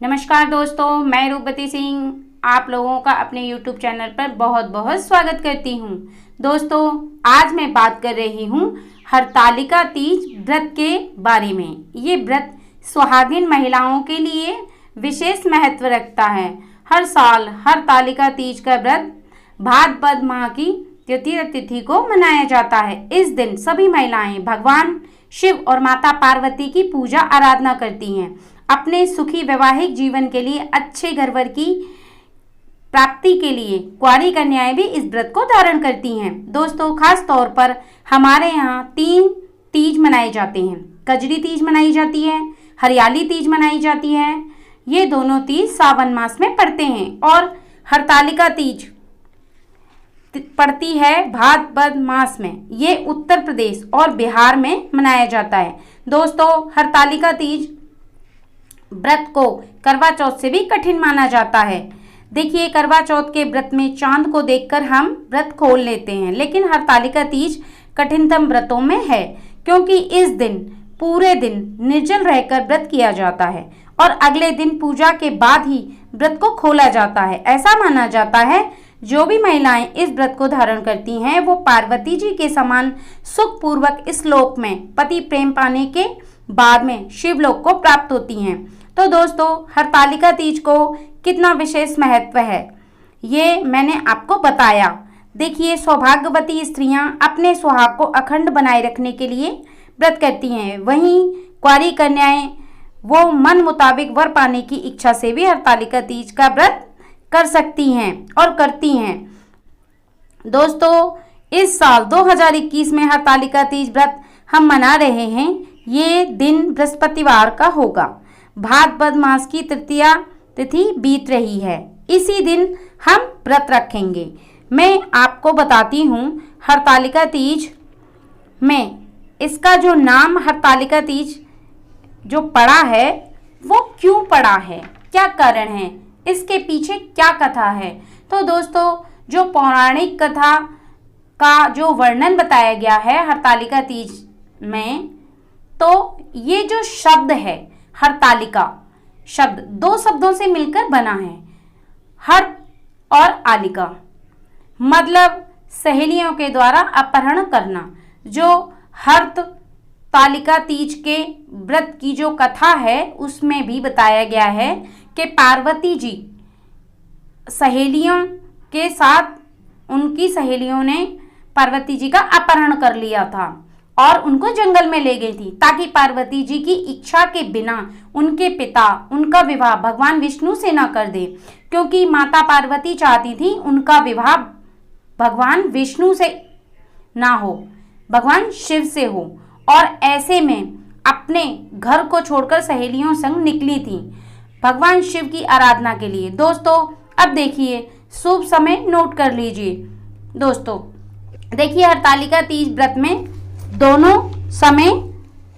नमस्कार दोस्तों, मैं रूपवती सिंह आप लोगों का अपने YouTube चैनल पर बहुत बहुत स्वागत करती हूँ। दोस्तों, आज मैं बात कर रही हूँ हरतालिका तीज व्रत के बारे में। ये व्रत सुहागिन महिलाओं के लिए विशेष महत्व रखता है। हर साल हरतालिका तीज का व्रत भाद्रपद माह की तृतीय तिथि को मनाया जाता है। इस दिन सभी महिलाएं भगवान शिव और माता पार्वती की पूजा आराधना करती हैं। अपने सुखी वैवाहिक जीवन के लिए, अच्छे घरवर की प्राप्ति के लिए कुंवारी कन्याएं भी इस व्रत को धारण करती हैं। दोस्तों, खास तौर पर हमारे यहाँ 3 तीज मनाए जाते हैं। कजरी तीज मनाई जाती है, हरियाली तीज मनाई जाती है। ये दोनों तीज सावन मास में पड़ते हैं और हरतालिका तीज पड़ती है भाद्रपद मास में। ये उत्तर प्रदेश और बिहार में मनाया जाता है। दोस्तों, हरतालिका तीज व्रत को करवा चौथ से भी कठिन माना जाता है। देखिए, करवा चौथ के व्रत में चांद को देखकर हम व्रत खोल लेते हैं, लेकिन हरतालिका तीज कठिनतम व्रतों में है, क्योंकि इस दिन पूरे दिन निर्जल रहकर व्रत किया जाता है और अगले दिन पूजा के बाद ही व्रत को खोला जाता है। ऐसा माना जाता है जो भी महिलाएं इस व्रत को धारण करती हैं वो पार्वती जी के समान सुखपूर्वक इस लोक में पति प्रेम पाने के बाद में शिवलोक को प्राप्त होती हैं। तो दोस्तों, हरतालिका तीज को कितना विशेष महत्व है ये मैंने आपको बताया। देखिए, सौभाग्यवती स्त्रियां अपने सुहाग को अखंड बनाए रखने के लिए व्रत करती हैं। वहीं कुंवारी कन्याएं वो मन मुताबिक वर पाने की इच्छा से भी हरतालिका तीज का व्रत कर सकती हैं और करती हैं। दोस्तों, इस साल 2021 में हरतालिका तीज व्रत हम मना रहे हैं। ये दिन बृहस्पतिवार का होगा। भाद्रपद मास की तृतीया तिथि बीत रही है। इसी दिन हम व्रत रखेंगे। मैं आपको बताती हूँ हरतालिका तीज में इसका जो नाम हरतालिका तीज जो पड़ा है वो क्यों पड़ा है, क्या कारण है, इसके पीछे क्या कथा है। तो दोस्तों, जो पौराणिक कथा का जो वर्णन बताया गया है हरतालिका तीज में, तो ये जो शब्द है हरतालिका शब्द 2 शब्दों से मिलकर बना है। हर और आलिका मतलब सहेलियों के द्वारा अपहरण करना। जो हरतालिका तीज के व्रत की जो कथा है उसमें भी बताया गया है कि पार्वती जी सहेलियों के साथ, उनकी सहेलियों ने पार्वती जी का अपहरण कर लिया था और उनको जंगल में ले गई थी, ताकि पार्वती जी की इच्छा के बिना उनके पिता उनका विवाह भगवान विष्णु से न कर दे, क्योंकि माता पार्वती चाहती थी उनका विवाह भगवान विष्णु से ना हो, भगवान शिव से हो। और ऐसे में अपने घर को छोड़कर सहेलियों संग निकली थी भगवान शिव की आराधना के लिए। दोस्तों, अब देखिए, शुभ समय नोट कर लीजिए। दोस्तों, देखिए, हरतालिका तीज व्रत में दोनों समय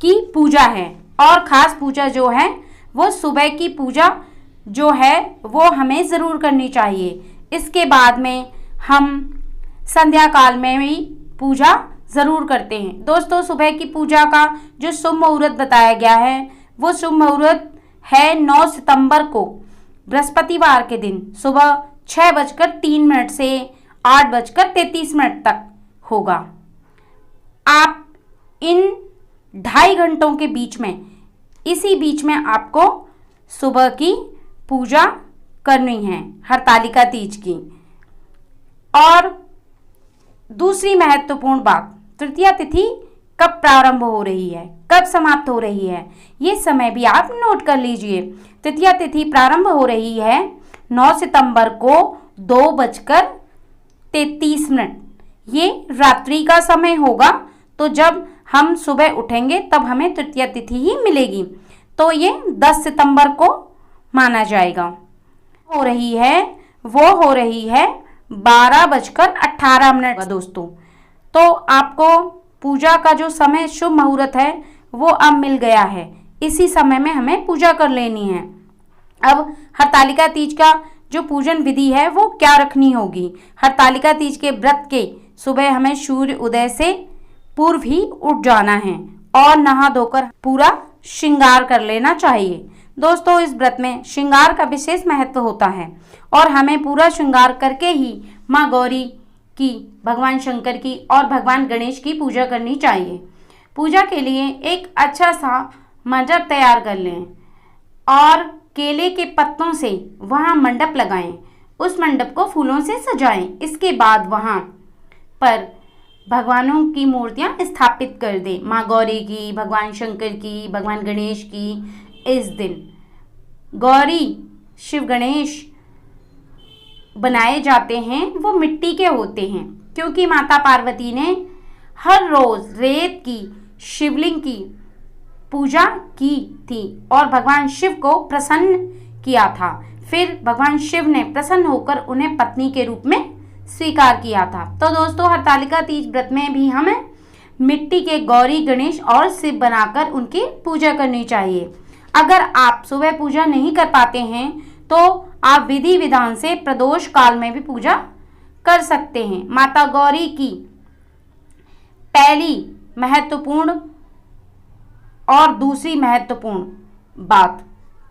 की पूजा है और ख़ास पूजा जो है वो सुबह की पूजा जो है वो हमें ज़रूर करनी चाहिए। इसके बाद में हम संध्या काल में भी पूजा ज़रूर करते हैं। दोस्तों, सुबह की पूजा का जो शुभ मुहूर्त बताया गया है वो शुभ मुहूर्त है 9 सितंबर को बृहस्पतिवार के दिन सुबह 6:03 से 8:33 तक होगा। आप इन 2.5 घंटों के बीच में, इसी बीच में आपको सुबह की पूजा करनी है हरतालिका तीज की। और दूसरी महत्वपूर्ण बात, तृतीया तिथि कब प्रारंभ हो रही है, कब समाप्त हो रही है, ये समय भी आप नोट कर लीजिए। तृतीया तिथि प्रारंभ हो रही है 9 सितंबर को 2:33। ये रात्रि का समय होगा, तो जब हम सुबह उठेंगे तब हमें तृतीया तिथि ही मिलेगी। तो ये 10 सितंबर को माना जाएगा। हो रही है 12:18। दोस्तों, तो आपको पूजा का जो समय शुभ मुहूर्त है वो अब मिल गया है। इसी समय में हमें पूजा कर लेनी है। अब हरतालिका तीज का जो पूजन विधि है वो क्या रखनी होगी। हरतालिका तीज के व्रत के सुबह हमें सूर्य उदय से पूर्व ही उठ जाना है और नहा धोकर पूरा श्रृंगार कर लेना चाहिए। दोस्तों इस व्रत में श्रृंगार का विशेष महत्व होता है और हमें पूरा श्रृंगार करके ही माँ गौरी की, भगवान शंकर की और भगवान गणेश की पूजा करनी चाहिए। पूजा के लिए एक अच्छा सा मंडप तैयार कर लें और केले के पत्तों से वहाँ मंडप लगाएं। उस मंडप को फूलों से सजाएं। इसके बाद वहाँ पर भगवानों की मूर्तियाँ स्थापित कर दें, माँ गौरी की, भगवान शंकर की, भगवान गणेश की। इस दिन गौरी शिव गणेश बनाए जाते हैं वो मिट्टी के होते हैं, क्योंकि माता पार्वती ने हर रोज रेत की शिवलिंग की पूजा की थी और भगवान शिव को प्रसन्न किया था। फिर भगवान शिव ने प्रसन्न होकर उन्हें पत्नी के रूप में स्वीकार किया था। तो दोस्तों हरतालिका तीज व्रत में भी हमें मिट्टी के गौरी, गणेश और शिव बनाकर उनकी पूजा करनी चाहिए। अगर आप सुबह पूजा नहीं कर पाते हैं तो आप विधि विधान से प्रदोष काल में भी पूजा कर सकते हैं। माता गौरी की पहली महत्वपूर्ण और दूसरी महत्वपूर्ण बात,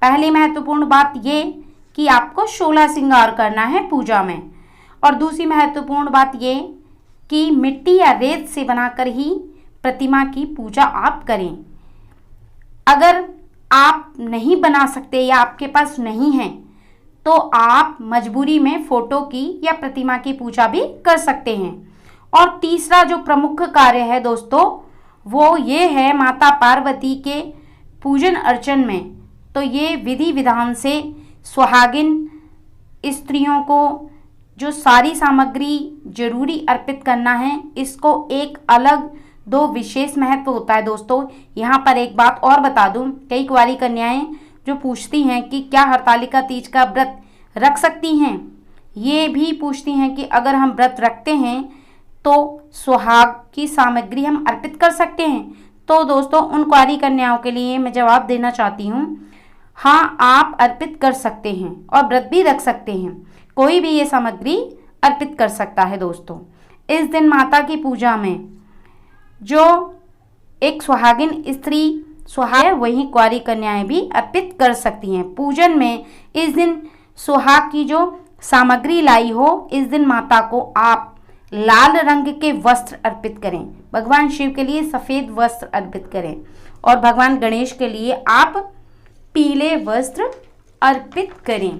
पहली महत्वपूर्ण बात ये कि आपको 16 श्रृंगार करना है पूजा में, और दूसरी महत्वपूर्ण बात ये कि मिट्टी या रेत से बनाकर ही प्रतिमा की पूजा आप करें। अगर आप नहीं बना सकते या आपके पास नहीं है तो आप मजबूरी में फोटो की या प्रतिमा की पूजा भी कर सकते हैं। और तीसरा जो प्रमुख कार्य है दोस्तों वो ये है माता पार्वती के पूजन अर्चन में। तो ये विधि विधान से सुहागिन स्त्रियों को जो सारी सामग्री जरूरी अर्पित करना है, इसको एक अलग दो विशेष महत्व होता है। दोस्तों यहाँ पर एक बात और बता दूं, कई कुंवारी कन्याएं जो पूछती हैं कि क्या हरतालिका तीज का व्रत रख सकती हैं, ये भी पूछती हैं कि अगर हम व्रत रखते हैं तो सुहाग की सामग्री हम अर्पित कर सकते हैं। तो दोस्तों उन कुंवारी कन्याओं के लिए मैं जवाब देना चाहती हूँ, हाँ आप अर्पित कर सकते हैं और व्रत भी रख सकते हैं। कोई भी ये सामग्री अर्पित कर सकता है। दोस्तों इस दिन माता की पूजा में जो एक सुहागिन स्त्री सुहाग है वही कुंवारी कन्याएं भी अर्पित कर सकती हैं। पूजन में इस दिन सुहाग की जो सामग्री लाई हो, इस दिन माता को आप लाल रंग के वस्त्र अर्पित करें, भगवान शिव के लिए सफ़ेद वस्त्र अर्पित करें और भगवान गणेश के लिए आप पीले वस्त्र अर्पित करें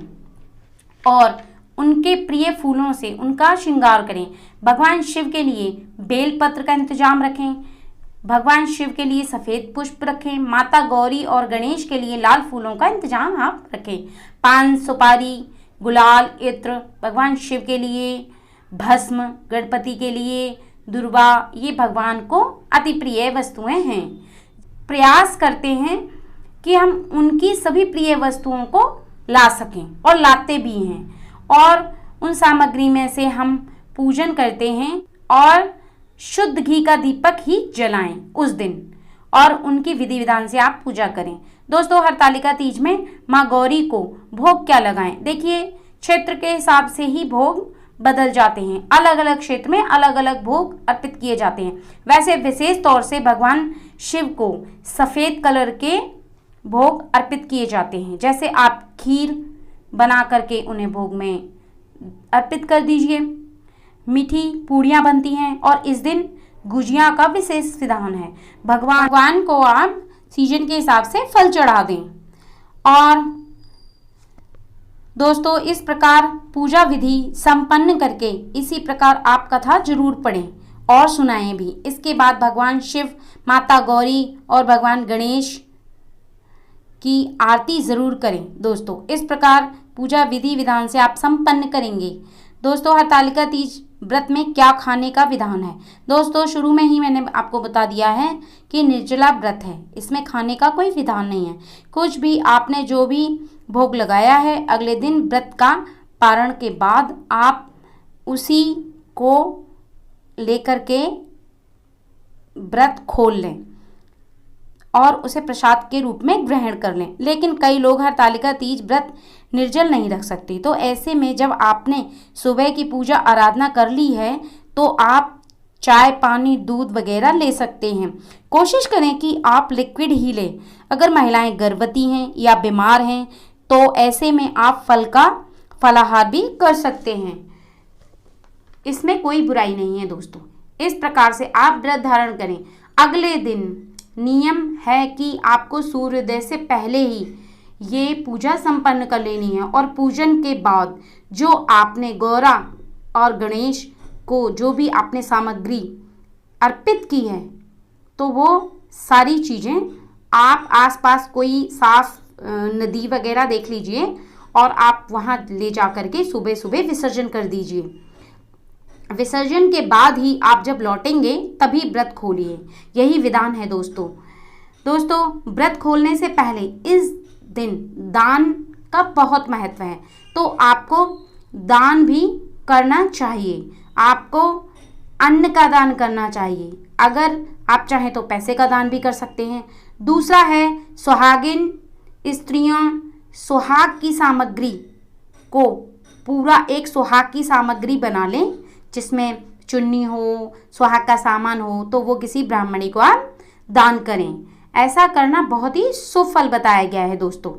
और उनके प्रिय फूलों से उनका श्रृंगार करें। भगवान शिव के लिए बेलपत्र का इंतजाम रखें, भगवान शिव के लिए सफ़ेद पुष्प रखें, माता गौरी और गणेश के लिए लाल फूलों का इंतजाम आप रखें। पान, सुपारी, गुलाल, इत्र भगवान शिव के लिए, भस्म गणपति के लिए, दुर्वा ये भगवान को अति प्रिय वस्तुएं हैं। प्रयास करते हैं कि हम उनकी सभी प्रिय वस्तुओं को ला सकें और लाते भी हैं, और उन सामग्री में से हम पूजन करते हैं और शुद्ध घी का दीपक ही जलाएं उस दिन और उनकी विधि विधान से आप पूजा करें। दोस्तों हरतालिका तीज में माँ गौरी को भोग क्या लगाएं, देखिए क्षेत्र के हिसाब से ही भोग बदल जाते हैं, अलग अलग क्षेत्र में अलग अलग भोग अर्पित किए जाते हैं। वैसे विशेष तौर से भगवान शिव को सफ़ेद कलर के भोग अर्पित किए जाते हैं, जैसे आप खीर बना करके उन्हें भोग में अर्पित कर दीजिए। मीठी पूड़ियाँ बनती हैं और इस दिन गुजिया का विशेष विधान है। भगवान को आप सीजन के हिसाब से फल चढ़ा दें। और दोस्तों इस प्रकार पूजा विधि संपन्न करके इसी प्रकार आप कथा जरूर पढ़ें और सुनाएं भी। इसके बाद भगवान शिव, माता गौरी और भगवान गणेश की आरती ज़रूर करें। दोस्तों इस प्रकार पूजा विधि विधान से आप संपन्न करेंगे। दोस्तों हरतालिका तीज व्रत में क्या खाने का विधान है, दोस्तों शुरू में ही मैंने आपको बता दिया है कि निर्जला व्रत है, इसमें खाने का कोई विधान नहीं है। कुछ भी आपने जो भी भोग लगाया है अगले दिन व्रत का पारण के बाद आप उसी को लेकर के व्रत खोल लें और उसे प्रसाद के रूप में ग्रहण कर लें। लेकिन कई लोग हरतालिका तीज व्रत निर्जल नहीं रख सकते, तो ऐसे में जब आपने सुबह की पूजा आराधना कर ली है तो आप चाय, पानी, दूध वगैरह ले सकते हैं। कोशिश करें कि आप लिक्विड ही लें। अगर महिलाएं गर्भवती हैं या बीमार हैं तो ऐसे में आप फल का फलाहार भी कर सकते हैं, इसमें कोई बुराई नहीं है दोस्तों। इस प्रकार से आप व्रत धारण करें। अगले दिन नियम है कि आपको सूर्योदय से पहले ही ये पूजा संपन्न कर लेनी है और पूजन के बाद जो आपने गौरा और गणेश को जो भी आपने सामग्री अर्पित की है तो वो सारी चीज़ें आप आसपास कोई साफ नदी वगैरह देख लीजिए और आप वहाँ ले जा कर के सुबह सुबह विसर्जन कर दीजिए। विसर्जन के बाद ही आप जब लौटेंगे तभी व्रत खोलिए, यही विधान है दोस्तों। व्रत खोलने से पहले इस दिन दान का बहुत महत्व है, तो आपको दान भी करना चाहिए। आपको अन्न का दान करना चाहिए। अगर आप चाहें तो पैसे का दान भी कर सकते हैं। दूसरा है सुहागिन स्त्रियां सुहाग की सामग्री को पूरा एक सुहाग की सामग्री बना लें, जिसमें चुन्नी हो, सुहाग का सामान हो, तो वो किसी ब्राह्मणी को आप दान करें। ऐसा करना बहुत ही शुभ फल बताया गया है दोस्तों।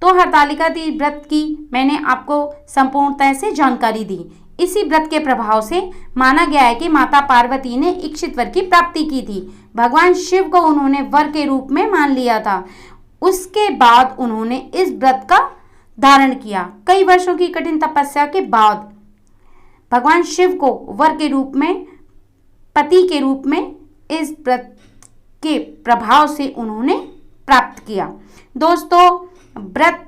तो हरतालिका तीज व्रत की मैंने आपको संपूर्णतः से जानकारी दी। इसी व्रत के प्रभाव से माना गया है कि माता पार्वती ने इच्छित वर की प्राप्ति की थी। भगवान शिव को उन्होंने वर के रूप में मान लिया था। उसके बाद उन्होंने इस व्रत का धारण किया। कई वर्षों की कठिन तपस्या के बाद भगवान शिव को वर के रूप में, पति के रूप में इस व्रत के प्रभाव से उन्होंने प्राप्त किया। दोस्तों, व्रत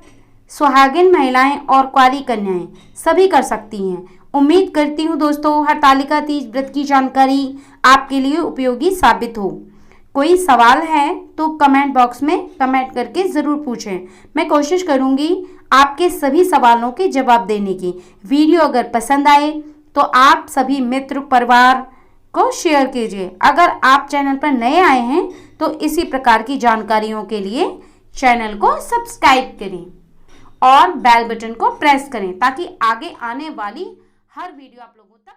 सुहागिन महिलाएं और कुंवारी कन्याएं सभी कर सकती हैं। उम्मीद करती हूँ दोस्तों हरतालिका तीज व्रत की जानकारी आपके लिए उपयोगी साबित हो। कोई सवाल है तो कमेंट बॉक्स में कमेंट करके ज़रूर पूछें। मैं कोशिश करूँगी आपके सभी सवालों के जवाब देने की। वीडियो अगर पसंद आए तो आप सभी मित्र परिवार को शेयर कीजिए। अगर आप चैनल पर नए आए हैं तो इसी प्रकार की जानकारियों के लिए चैनल को सब्सक्राइब करें और बेल बटन को प्रेस करें ताकि आगे आने वाली हर वीडियो आप लोगों तक